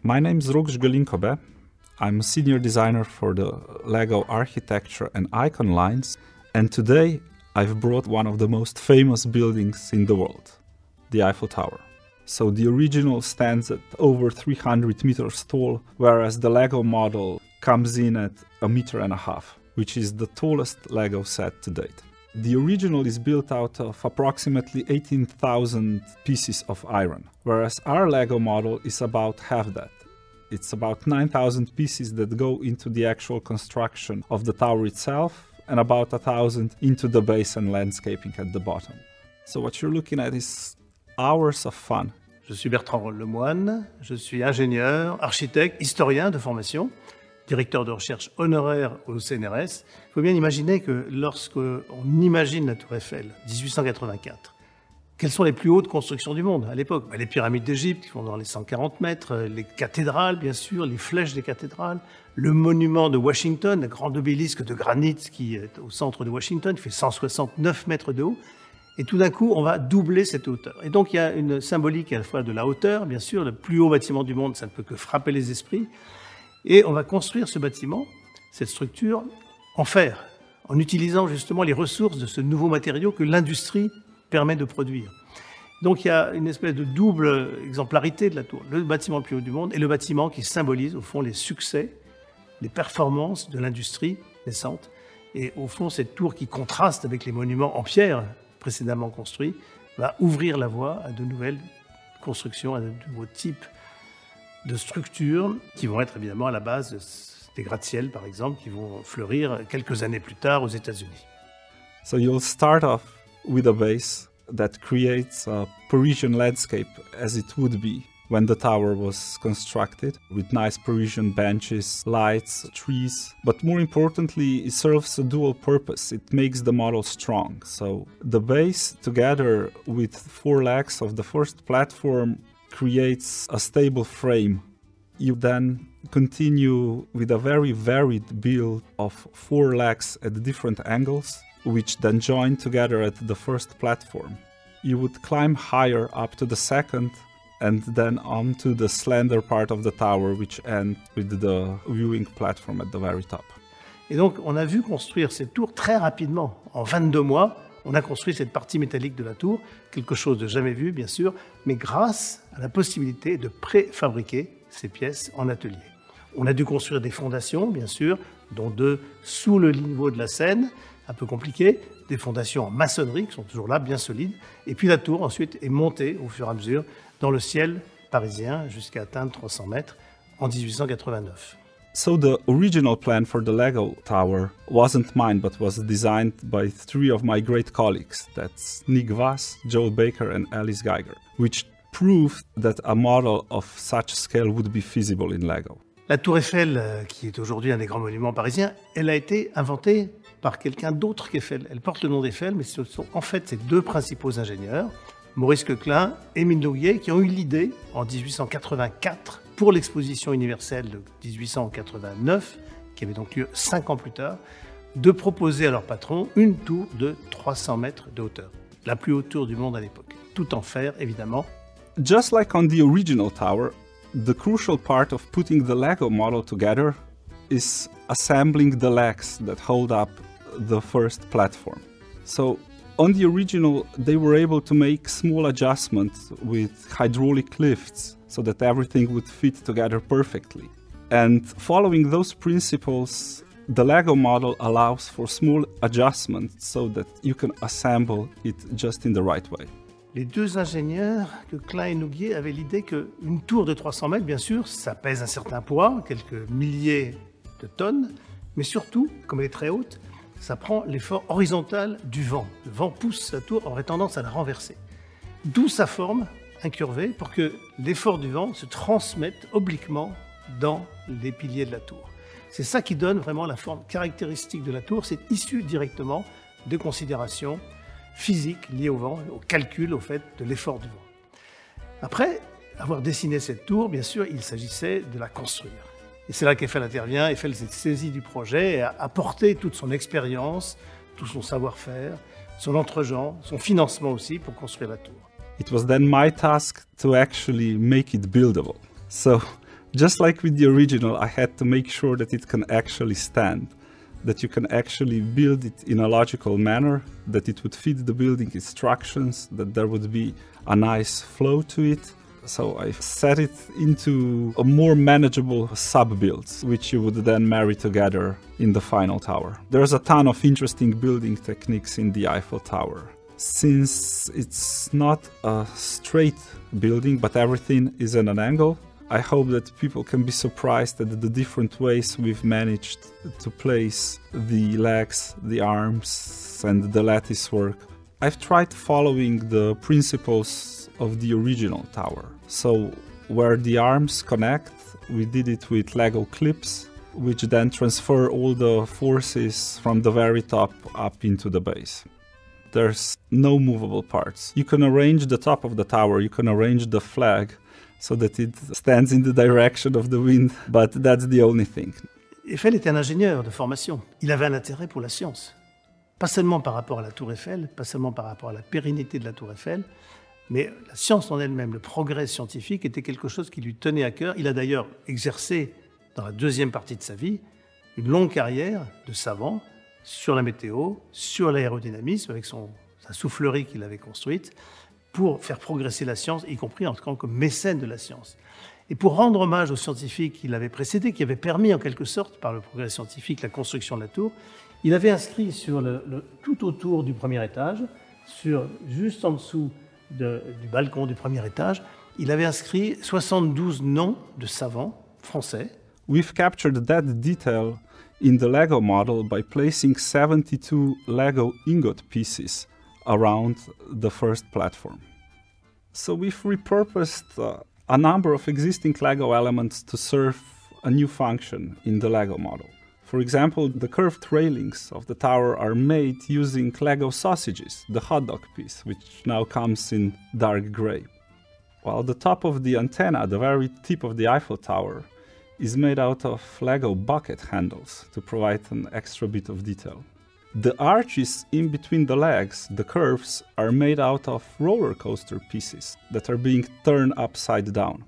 My name is Rok Žgelinkobe. I'm a senior designer for the LEGO architecture and icon lines, and today I've brought one of the most famous buildings in the world, the Eiffel Tower. So the original stands at over 300 meters tall, whereas the LEGO model comes in at 1.5 meters, which is the tallest LEGO set to date. The original is built out of approximately 18,000 pieces of iron, whereas our LEGO model is about half that. It's about 9,000 pieces that go into the actual construction of the tower itself, and about 1,000 into the base and landscaping at the bottom. So what you're looking at is hours of fun. Je suis Bertrand Lemoine, je suis ingénieur, architecte, historien de formation, directeur de recherche honoraire au CNRS. Il faut bien imaginer que lorsqu'on imagine la Tour Eiffel, 1884, quelles sont les plus hautes constructions du monde à l'époque? Les pyramides d'Égypte qui font dans les 140 mètres, les cathédrales bien sûr, les flèches des cathédrales, le monument de Washington, le grand obélisque de granit qui est au centre de Washington, qui fait 169 mètres de haut. Et tout d'un coup, on va doubler cette hauteur. Et donc, il y a une symbolique à la fois de la hauteur, bien sûr, le plus haut bâtiment du monde, ça ne peut que frapper les esprits. Et on va construire ce bâtiment, cette structure, en fer, en utilisant justement les ressources de ce nouveau matériau que l'industrie permet de produire. Donc, il y a une espèce de double exemplarité de la tour. Le bâtiment le plus haut du monde et le bâtiment qui symbolise, au fond, les succès, les performances de l'industrie naissante. Et au fond, cette tour qui contraste avec les monuments en pierre précédemment construits va ouvrir la voie à de nouvelles constructions, à de nouveaux types de structures qui vont être évidemment à la base des gratte-ciel, par exemple, qui vont fleurir quelques années plus tard aux États-Unis. So you'll start off with a base that creates a Parisian landscape as it would be when the tower was constructed, with nice Parisian benches, lights, trees. But more importantly, it serves a dual purpose. It makes the model strong. So the base, together with 4 legs of the first platform, creates a stable frame. You then continue with a very varied build of 4 legs at different angles, which then join together at the first platform. You would climb higher up to the second, and then onto the slender part of the tower, which ends with the viewing platform at the very top. Et donc, on a vu construire cette tour très rapidement. En 22 mois, on a construit cette partie métallique de la tour, quelque chose de jamais vu, bien sûr, mais grâce à la possibilité de préfabriquer ces pièces en atelier. On a dû construire des fondations, bien sûr, dont 2 sous le niveau de la Seine, un peu compliqué, des fondations en maçonnerie qui sont toujours là, bien solides, et puis la tour ensuite est montée au fur et à mesure dans le ciel parisien jusqu'à atteindre 300 mètres en 1889. So the original plan for the LEGO Tower wasn't mine, but was designed by 3 of my great colleagues. That's Nick Vass, Joel Baker and Alice Geiger, which proved that a model of such scale would be feasible in LEGO. La Tour Eiffel, qui est aujourd'hui un des grands monuments parisiens, elle a été inventée par quelqu'un d'autre qu'Eiffel. Elle porte le nom d'Eiffel, mais ce sont en fait ces 2 principaux ingénieurs, Maurice Coquelin et Émile Nouguier, qui ont eu l'idée en 1884 pour l'exposition universelle de 1889, qui avait donc lieu 5 ans plus tard, de proposer à leur patron une tour de 300 mètres de hauteur, la plus haute tour du monde à l'époque, tout en fer évidemment. Just like on the original tower, the crucial part of putting the LEGO model together is assembling the legs that hold up the first platform. So on the original, they were able to make small adjustments with hydraulic lifts so that everything would fit together perfectly. And following those principles, the LEGO model allows for small adjustments so that you can assemble it just in the right way. Les 2 ingénieurs, Coquelin et Nouguier, avaient l'idée qu'une tour de 300 mètres, bien sûr, ça pèse un certain poids, quelques milliers de tonnes, mais surtout, comme elle est très haute, ça prend l'effort horizontal du vent. Le vent pousse la tour, aurait tendance à la renverser. D'où sa forme incurvée pour que l'effort du vent se transmette obliquement dans les piliers de la tour. C'est ça qui donne vraiment la forme caractéristique de la tour. C'est issu directement de considérations physiques liées au vent, au calcul, au fait, de l'effort du vent. Après avoir dessiné cette tour, bien sûr, il s'agissait de la construire. Et c'est là qu'Eiffel intervient. Eiffel s'est saisi du projet et a apporté toute son expérience, tout son savoir-faire son entre-gens, son financement aussi pour construire la tour. It was then my task to actually make it buildable. So, just like with the original, I had to make sure that it can actually stand, that you can actually build it in a logical manner, that it would fit the building instructions, that there would be a nice flow to it. So I set it into a more manageable sub-builds, which you would then marry together in the final tower. There's a ton of interesting building techniques in the Eiffel Tower. Since it's not a straight building, but everything is at an angle, I hope that people can be surprised at the different ways we've managed to place the legs, the arms, and the lattice work. I've tried following the principles of the original tower. So where the arms connect, we did it with Lego clips, which then transfer all the forces from the very top up into the base. There's no movable parts. You can arrange the top of the tower, you can arrange the flag so that it stands in the direction of the wind, but that's the only thing. Eiffel était un ingénieur de formation. Il avait un intérêt pour la science. Pas seulement par rapport à la tour Eiffel, pas seulement par rapport à la pérennité de la tour Eiffel, mais la science en elle-même, le progrès scientifique était quelque chose qui lui tenait à cœur. Il a d'ailleurs exercé, dans la deuxième partie de sa vie, une longue carrière de savant sur la météo, sur l'aérodynamisme, avec sa soufflerie qu'il avait construite, pour faire progresser la science, y compris en tant que mécène de la science. Et pour rendre hommage aux scientifiques qui l'avaient précédé, qui avaient permis en quelque sorte, par le progrès scientifique, la construction de la tour, il avait inscrit sur tout autour du premier étage, juste en dessous du balcon du premier étage, il avait inscrit 72 noms de savants français. We've captured that detail in the Lego model by placing 72 Lego ingot pieces around the first platform. So we've repurposed a number of existing Lego elements to serve a new function in the Lego model. For example, the curved railings of the tower are made using Lego sausages, the hot dog piece, which now comes in dark gray. While the top of the antenna, the very tip of the Eiffel Tower, is made out of Lego bucket handles to provide an extra bit of detail. The arches in between the legs, the curves, are made out of roller coaster pieces that are being turned upside down.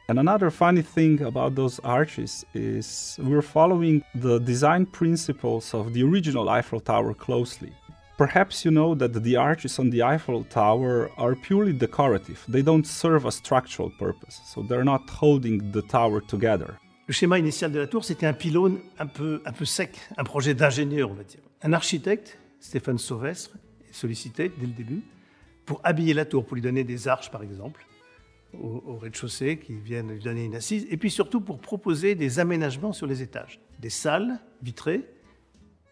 And another funny thing about those arches is we're following the design principles of the original Eiffel Tower closely. Perhaps you know that the arches on the Eiffel Tower are purely decorative. They don't serve a structural purpose, so they're not holding the tower together. Le schéma initial de la tour, c'était un pylône un peu sec, un projet d'ingénieur, on va dire. Un architecte, Stéphane Sauvestre, est sollicité dès le début pour habiller la tour, pour lui donner des arches par exemple, au rez-de-chaussée qui viennent lui donner une assise, et puis surtout pour proposer des aménagements sur les étages, des salles vitrées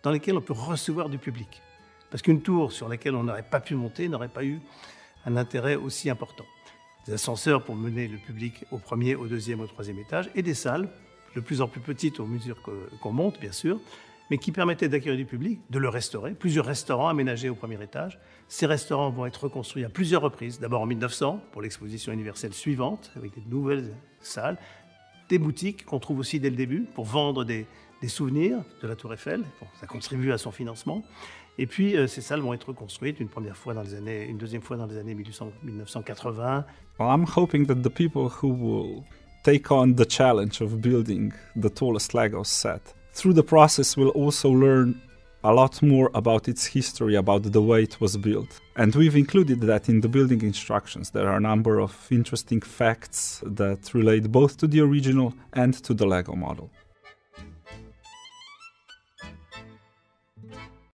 dans lesquelles on peut recevoir du public. Parce qu'une tour sur laquelle on n'aurait pas pu monter n'aurait pas eu un intérêt aussi important. Des ascenseurs pour mener le public au premier, au deuxième, au troisième étage, et des salles de plus en plus petites au mesure qu'on monte, bien sûr, mais qui permettaient d'accueillir du public, de le restaurer. Plusieurs restaurants aménagés au premier étage. Ces restaurants vont être reconstruits à plusieurs reprises. D'abord en 1900, pour l'exposition universelle suivante, avec des nouvelles salles. Des boutiques qu'on trouve aussi dès le début, pour vendre des souvenirs de la Tour Eiffel. Bon, ça contribue à son financement. Et puis, ces salles vont être reconstruites une deuxième fois dans les années 1980. Well, I'm hoping that the people who will take on the challenge of building the tallest Lego set, through the process will also learn a lot more about its history, about the way it was built. And we've included that in the building instructions. There are a number of interesting facts that relate both to the original and to the Lego model.